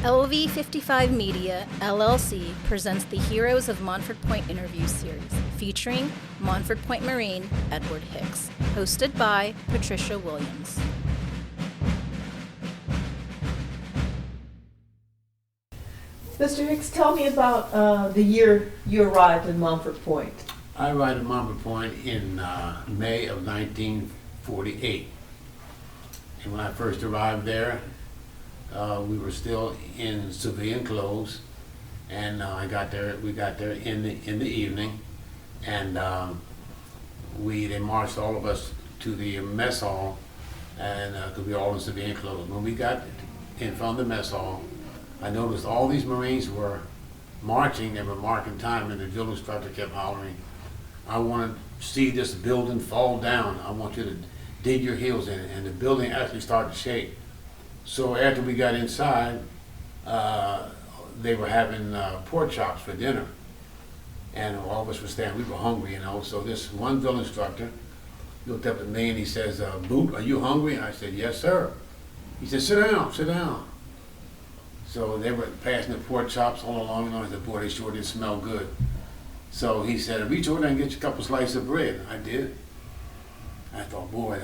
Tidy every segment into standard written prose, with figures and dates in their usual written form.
LV 55 Media, LLC presents the Heroes of Montford Point interview series featuring Montford Point Marine Edward Hicks, hosted by Patricia Williams. Mr. Hicks, tell me about the year you arrived in Montford Point. I arrived at Montford Point in May of 1948. And when I first arrived there, we were still in civilian clothes, and we got there in the evening, and they marched all of us to the mess hall, and because we were all in civilian clothes. When we got in front of the mess hall, I noticed all these Marines were marching. They were marking time, and the drill instructor kept hollering, "I want to see this building fall down. I want you to dig your heels in," and the building actually started to shake. So after we got inside, they were having pork chops for dinner, and all of us were standing. We were hungry, So this one drill instructor looked up at me and he says, "Boot, are you hungry?" And I said, "Yes, sir." He said, "Sit down, sit down." So they were passing the pork chops all along, and I said, "Boy, they sure did smell good." So he said, "Reach over there and get you a couple slices of bread." I did. I thought, boy,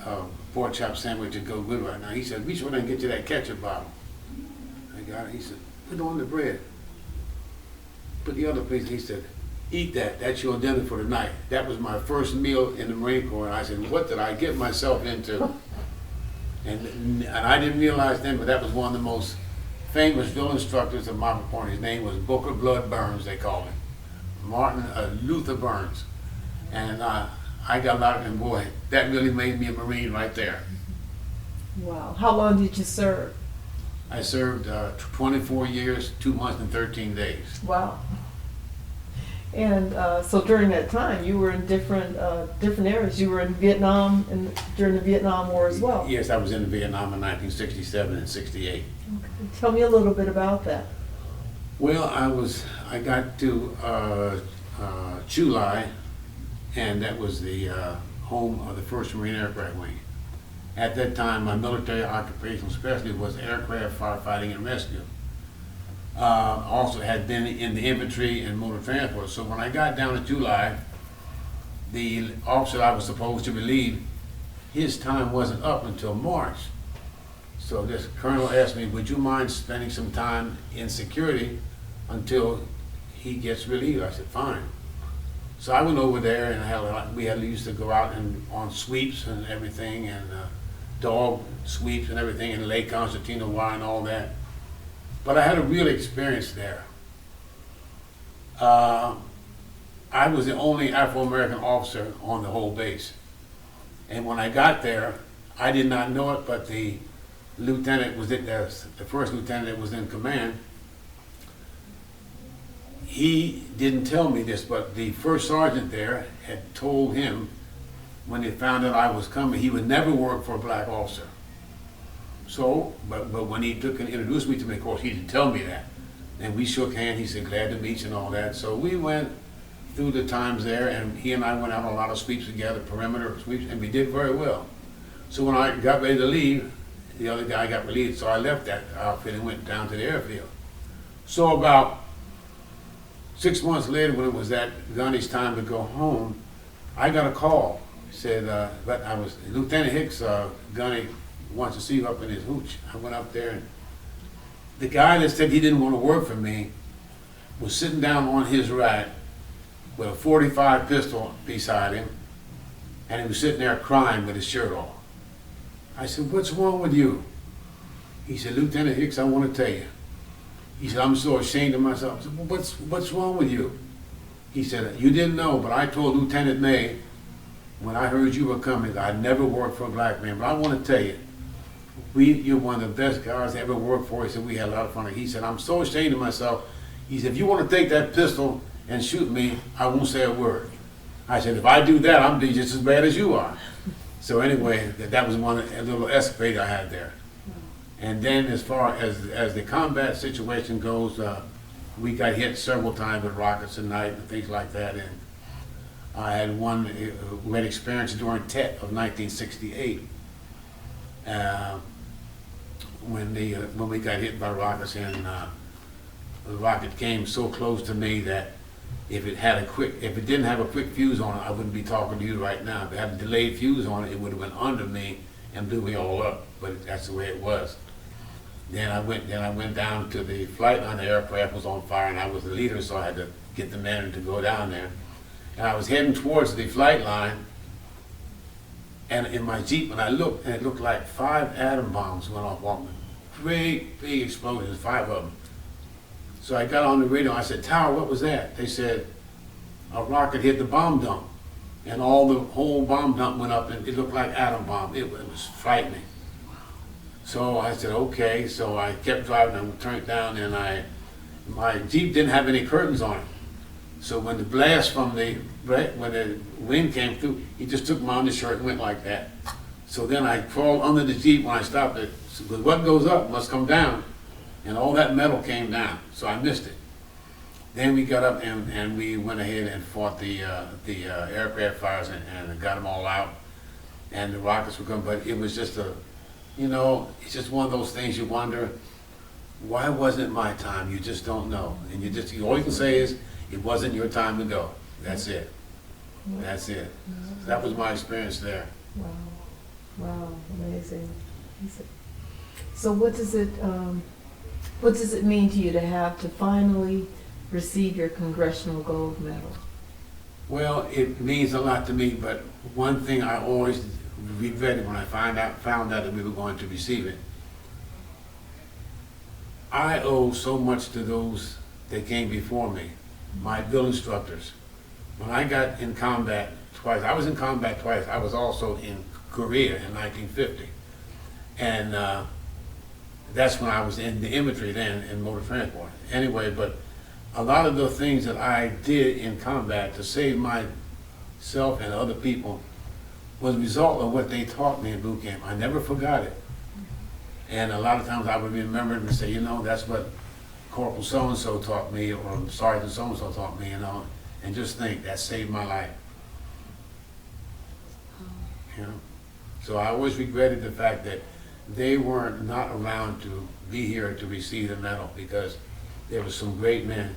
a pork chop sandwich would go good right now. He said, "Reach over there and get you that ketchup bottle." I got it. He said, "Put on the bread. Put the other piece." He said, "Eat that. That's your dinner for the night." That was my first meal in the Marine Corps. And I said, what did I get myself into? And I didn't realize then, but that was one of the most famous drill instructors of Montford Point. His name was Booker Blood Burns, they called him. Martin Luther Burns. And I got a lot of him. Boy, that really made me a Marine right there. Wow. How long did you serve? I served 24 years, 2 months, and 13 days. Wow. And so during that time, you were in different areas. You were in Vietnam and during the Vietnam War as well. Yes, I was in Vietnam in 1967 and 68. Okay. Tell me a little bit about that. Well, I got to Chu Lai, and that was the home of the 1st Marine Aircraft Wing. At that time, my military occupational specialty was aircraft firefighting and rescue. Also had been in the infantry and motor transport. So when I got down to Chu Lai, the officer I was supposed to relieve, his time wasn't up until March. So this colonel asked me, "Would you mind spending some time in security until he gets relieved?" I said, "Fine." So I went over there, and we used to go out and on sweeps and everything, and dog sweeps and everything, and Lake Concertina Y and all that. But I had a real experience there. I was the only Afro-American officer on the whole base. And when I got there, I did not know it, but the lieutenant was the first lieutenant that was in command. He didn't tell me this, but the first sergeant there had told him when they found out I was coming, he would never work for a black officer. So, but when he took and introduced me to me, of course, he didn't tell me that. And we shook hands. He said, "Glad to meet you," and all that. So we went through the times there, and he and I went out on a lot of sweeps together, perimeter sweeps, and we did very well. So when I got ready to leave, the other guy got relieved, so I left that outfit and went down to the airfield. So about 6 months later, when it was that Gunny's time to go home, I got a call. He said, but I was Lieutenant Hicks, Gunny wants to see you up in his hooch. I went up there, and the guy that said he didn't want to work for me was sitting down on his rack with a .45 pistol beside him, and he was sitting there crying with his shirt off. I said, "What's wrong with you?" He said, "Lieutenant Hicks, I want to tell you." He said, "I'm so ashamed of myself." I said, "Well, what's wrong with you?" He said, "You didn't know, but I told Lieutenant May when I heard you were coming, I'd never worked for a black man, but I want to tell you, you're one of the best guys I ever worked for." He said, "We had a lot of fun." He said, "I'm so ashamed of myself." He said, "If you want to take that pistol and shoot me, I won't say a word." I said, "If I do that, I'm just as bad as you are." So anyway, that was a little escapade I had there. And then as far as the combat situation goes, we got hit several times with rockets at night and things like that. And I had we had experience during Tet of 1968. when we got hit by rockets, and the rocket came so close to me that if it didn't have a quick fuse on it, I wouldn't be talking to you right now. If it had a delayed fuse on it, it would have went under me and blew me all up. But that's the way it was. Then I went down to the flight line. The aircraft was on fire, and I was the leader, so I had to get the men to go down there. And I was heading towards the flight line, and in my Jeep, when I looked, and it looked like 5 atom bombs went off on me. Great big explosions, 5 of them. So I got on the radio, I said, "Tower, what was that?" They said, "A rocket hit the bomb dump." And the whole bomb dump went up, and it looked like atom bomb. It was frightening. So I said, okay. So I kept driving and turned down, and my Jeep didn't have any curtains on it. So when the blast when the wind came through, he just took my undershirt and went like that. So then I crawled under the Jeep when I stopped it. Because what goes up must come down. And all that metal came down. So I missed it. Then we got up and we went ahead and fought the aircraft fires and got them all out. And the rockets were coming, but it was just it's just one of those things you wonder, why wasn't it my time? You just don't know. And all you can say is, it wasn't your time to go. That's it. That's it. So that was my experience there. Wow. Wow, amazing. So what does it mean to you to finally receive your Congressional Gold Medal? Well, it means a lot to me, but one thing I always regretted when I found out that we were going to receive it, I owe so much to those that came before me, my drill instructors. When I got in combat twice, I was in combat twice. I was also in Korea in 1950. And that's when I was in the infantry then, in motor transport. Anyway, but a lot of the things that I did in combat to save myself and other people was a result of what they taught me in boot camp. I never forgot it. And a lot of times I would remember and say, that's what Corporal so-and-so taught me, or Sergeant so-and-so taught me, and just think, that saved my life. So I always regretted the fact that they weren't not around to be here to receive the medal, because there were some great men.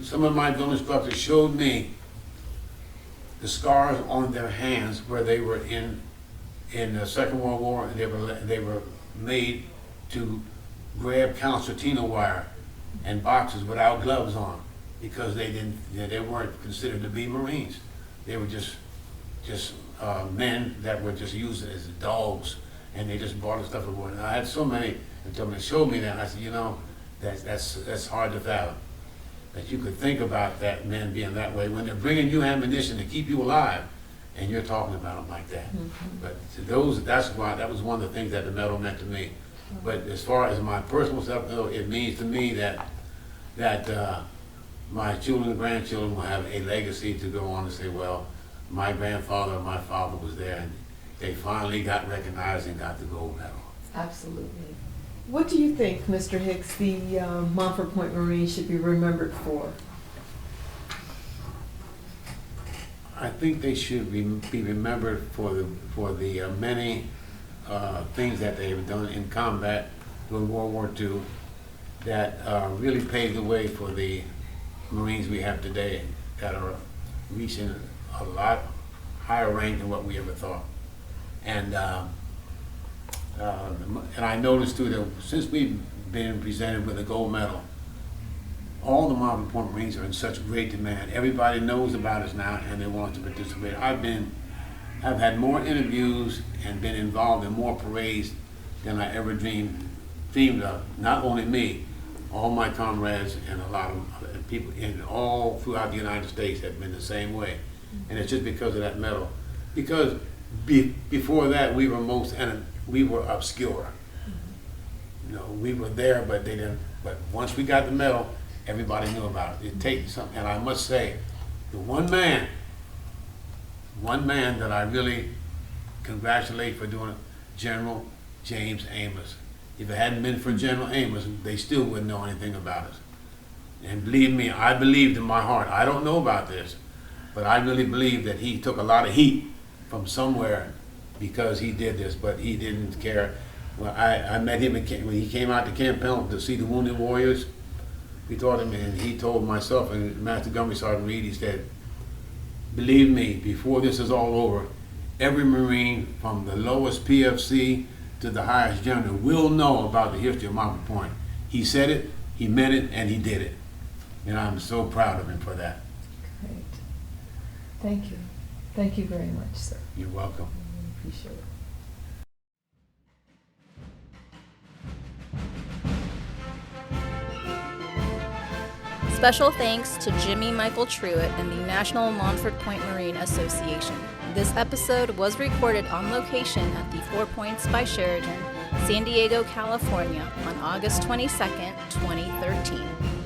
Some of my drill instructors showed me the scars on their hands where they were in the Second World War, and they were made to grab concertina wire and boxes without gloves on, because they weren't considered to be Marines. They were just men that were just used as dogs, and they just brought the stuff aboard. And I had so many until they showed me that, and I said, that's hard to fathom. That you could think about that men being that way when they're bringing you ammunition to keep you alive, and you're talking about them like that. Mm-hmm. But to that was one of the things that the medal meant to me. But as far as my personal stuff, it means to me that my children and grandchildren will have a legacy to go on and say, well, my grandfather and my father was there, and they finally got recognized and got the gold medal. Absolutely. What do you think, Mr. Hicks, the Montford Point Marines should be remembered for? I think they should be remembered for the many things that they have done in combat during World War II that really paved the way for the Marines we have today, that are reaching a lot higher rank than what we ever thought. And I noticed too that since we've been presented with a gold medal, all the Montford Point Marines are in such great demand. Everybody knows about us now, and they want to participate. I've had more interviews and been involved in more parades than I ever dreamed of. Not only me, all my comrades and a lot of people all throughout the United States have been the same way. And it's just because of that medal. Because before that, we were obscure. We were there, but they didn't. But once we got the medal, everybody knew about it. It takes something, and I must say, the one man that I really congratulate for doing it, General James Amos. If it hadn't been for General Amos, they still wouldn't know anything about us. And believe me, I believed in my heart. I don't know about this, but I really believe that he took a lot of heat from somewhere because he did this, but he didn't care. Well, I met him when he came out to Camp Pendleton to see the wounded warriors. We taught him, and he told myself and Master Gunnery Sergeant Reed, he said, believe me, before this is all over, every Marine from the lowest PFC to the highest general will know about the history of Montford Point. He said it, he meant it, and he did it. And I'm so proud of him for that. Great. Thank you. Thank you very much, sir. You're welcome. I really appreciate it. Special thanks to Jimmy Michael Truitt and the National Montford Point Marine Association. This episode was recorded on location at the Four Points by Sheridan, San Diego, California on August 22nd, 2013.